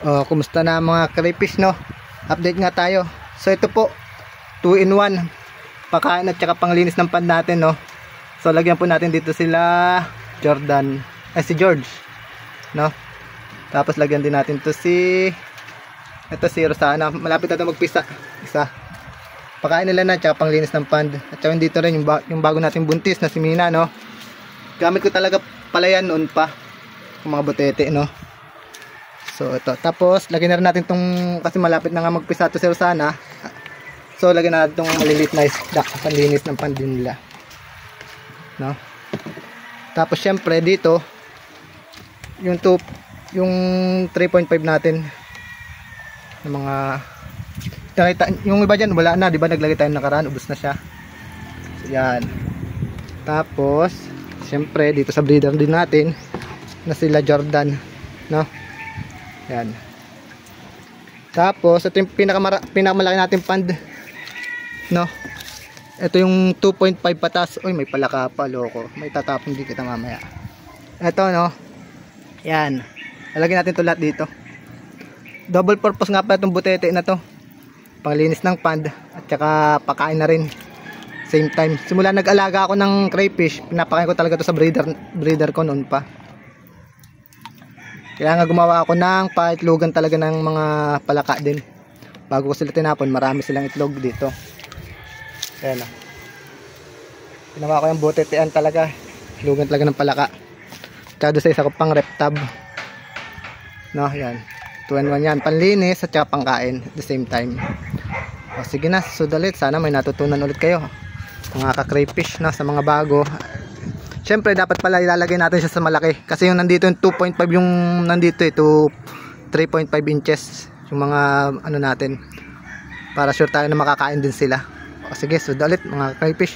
Kumusta na mga crayfish, no? Update nga tayo. So ito po, 2 in 1. Pakain at saka panglinis ng pond natin, no? So lagyan po natin dito sila si George, no? Tapos lagyan din natin to si Rosana. Malapit na ito magpisa. Isa. Pakain nila na tsaka panglinis ng pond. At saka dito rin yung bago nating buntis na si Mina, no? Gamit ko talaga pala yan noon pa. Yung mga botete, no? So ito, tapos lagyan na rin natin tong, kasi malapit na nga magpisa to si Rosana. So lagyan na natin tong maliliit na isda, panlinis ng pond nila, no? Tapos syempre dito yung 3.5 natin ng mga yung iba dyan wala na, di ba? Naglagay tayo nakaraan, ubos na siya. So yan. Tapos syempre dito sa breeder din natin na sila Jordan, no? Yan. Tapos ito yung pinakamalaki natin pond, no? Ito yung 2.5 patas. Uy, may palaka pa, loko. May tatapon din kita mamaya. Ito, no? Yan. Lalagyan natin ito lahat dito. Double purpose nga pa itong butete na to. Panglinis ng pond at saka pakain na rin. Same time. Simula nag-alaga ako ng crayfish, pinapakain ko talaga to sa breeder ko noon pa. Kaya nga gumawa ako ng paitlogan talaga ng mga palaka din. Bago ko sila tinapon, marami silang itlog dito. Ayan o. Ginawa ko yung butetean talaga. Itlogan talaga ng palaka. Tsaka sa isa ko pang reptab. No, yan. 2 in 1 yan. Panlinis at saka pangkain at the same time. O sige na, sudalit. Sana may natutunan ulit kayo. Mga ka-crayfish, no, sa mga bago. Siyempre dapat pala ilalagay natin siya sa malaki. Kasi yung nandito yung 2.5 yung nandito ito 3.5 inches. Yung mga ano natin. Para sure tayo na makakain din sila. O sige, sudalit mga crayfish.